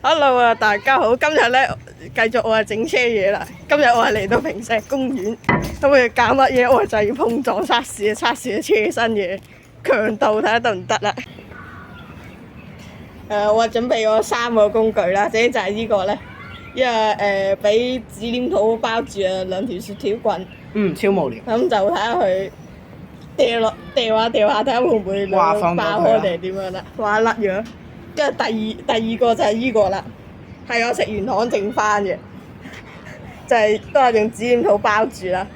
Hello 啊，大家好！今日咧繼續我係整車嘢啦。今日我係嚟到坪石公園，咁我哋搞乜嘢？我就係要碰撞測試，測試嘅車身嘅強度，睇下得唔得啦。我準備咗3個工具啦，就係呢個咧，因為俾紙黏土包住啊2條雪條棍。超無聊。咁就睇下佢掉下，睇下會唔會爆開定係點樣啦？話甩咗。跟住第二個就係呢個啦，係我食完糖剩翻嘅，就係都係用紙黏土包住啦。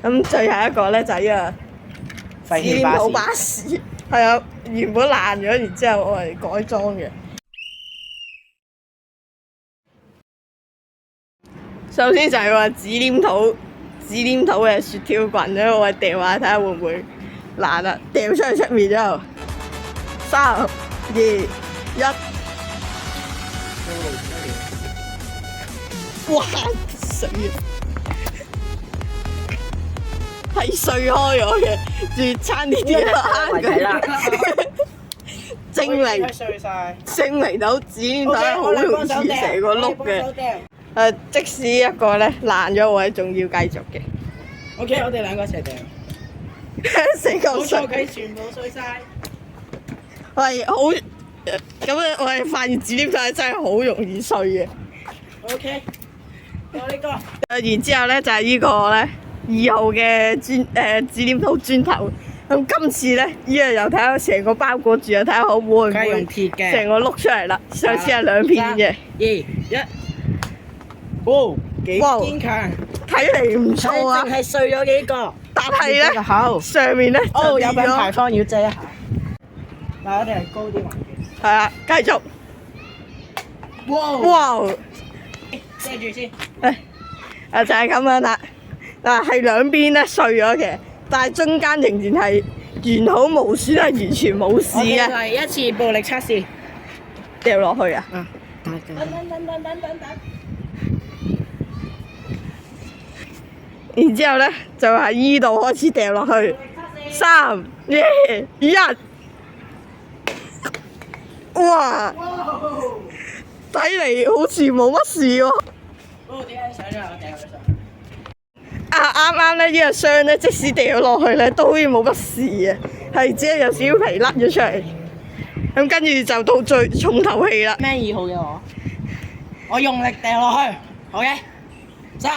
咁最後一個咧就係呢個紙黏土巴士，係啊，原本爛咗，然之後我嚟改裝嘅。首先就係話紙黏土嘅雪條棍咧，我掉下睇下會唔會爛啦，掉出去出面之後，3、2、1，哇！碎啊，係碎開咗嘅，仲差啲跌爛嘅。證明到紙黏土係好容易成個碌嘅。即使一個咧爛咗，我哋仲要繼續嘅。OK， 我哋兩個一齊掉。成個碎，冇錯，佢全部碎晒。係好咁咧，我哋發現紙黏土係真係好容易碎嘅。OK，我呢個。然之後咧就係呢個咧2號嘅紙黏土磚頭。咁今次咧，呢個又睇下成個包裹住，睇下會唔會成個碌出嚟啦。上次係2片嘅。2、1。哇！幾堅強，睇嚟唔錯啊！淨係碎咗幾個，但係咧上面咧有品牌方要遮一下。嗱，我哋係高啲環境。係啊，繼續。哇！遮住先。就係咁樣啦。嗱，係兩邊咧碎咗嘅，但係中間仍然係完好無損，係完全冇事嘅。我哋嚟一次暴力測試，掉落去啊！等。然之後咧，就喺依度開始掉落去。3、2、1，哇！睇嚟好似冇乜事喎。點解上咗我掉佢上？啱啱咧呢個箱咧，即使掉落去咧，都好似冇乜事嘅，係只係有少少皮甩咗出嚟。咁跟住就到最重頭戲啦。咩2號嘅我用力掉落去。OK， 3。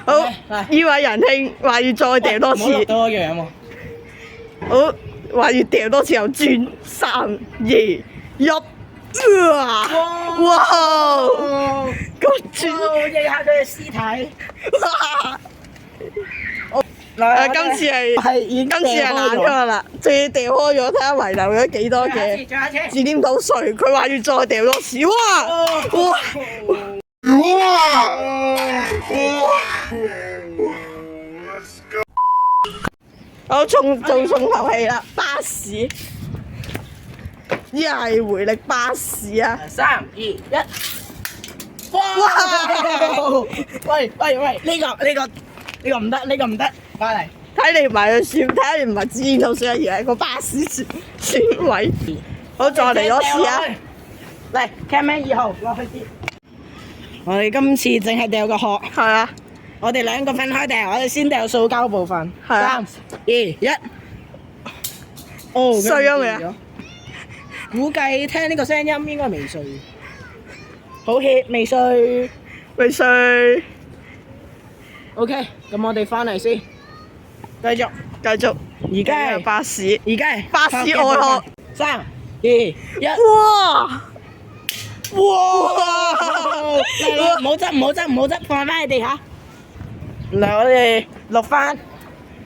好，呢位仁兄話要再掉多次。冇錄到一樣喎。好，話要掉多次又轉。3、2、1，哇！個轉影下佢嘅屍體。今次係爛咗啦，仲要掉開咗，睇下遺留咗幾多嘅紙黏土碎。佢話要再掉多次，哇！好，重頭戲啦，巴士，依係回力巴士啊！3、2、1，哇！喂，呢個唔得，翻嚟。睇嚟唔係佢算，睇嚟唔係紙黏土算，而係個巴士算位。好，再嚟多次啊！嚟 ，Camman 2號落去先。我哋今次淨係掉個殼。係啊。我哋兩個分開掉，我哋先掉塑膠部分。係啊。3、2、1。碎咗未啊？估計聽呢個聲音應該未碎。好怯，未碎。OK， 咁我哋翻嚟先，繼續。而家係巴士，巴士外殼。3、2、1。哇！唔好執，放翻喺地下。嚟，我哋錄翻，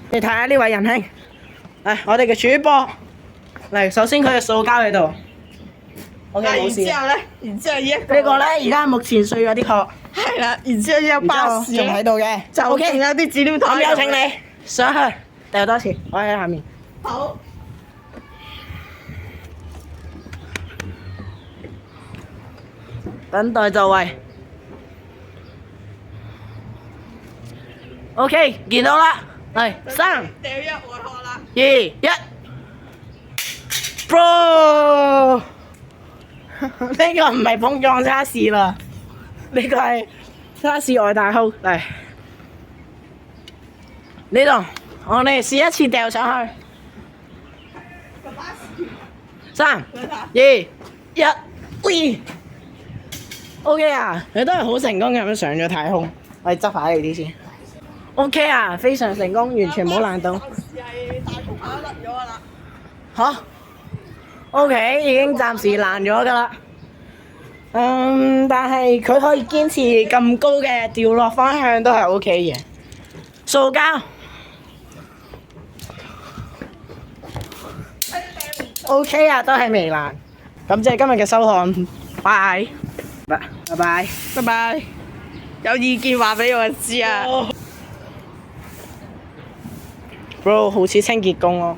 你睇下呢位仁兄。嚟，我哋嘅主播。嚟，首先佢嘅塑膠喺度。OK，冇事。然之後呢個咧，而家目前碎咗啲殼。係啦，然之後呢個巴士仲喺度嘅，就仲有啲紙黏土。咁有請你上去掉多次，我喺下面。好。等待就位。OK， 見到啦，嚟3、2、1。Bro，呢個唔係碰撞測試啦，呢個係測試外大號嚟。呢度我哋試一次掉上去。3、2、1，喂 ！OK 啊，你都係好成功咁樣上咗太空。我哋執下你啲先。OK 啊，非常成功，完全冇難度。暫時係大風跑甩咗啦。嚇？OK，已經暫時爛咗㗎啦。但係佢可以堅持咁高嘅掉落方向都係 OK 嘅。塑膠。OK 啊，都係微爛。咁即係今日嘅收看，拜拜拜拜拜。有意見話俾我知啊。 Bro，好似清潔工咯。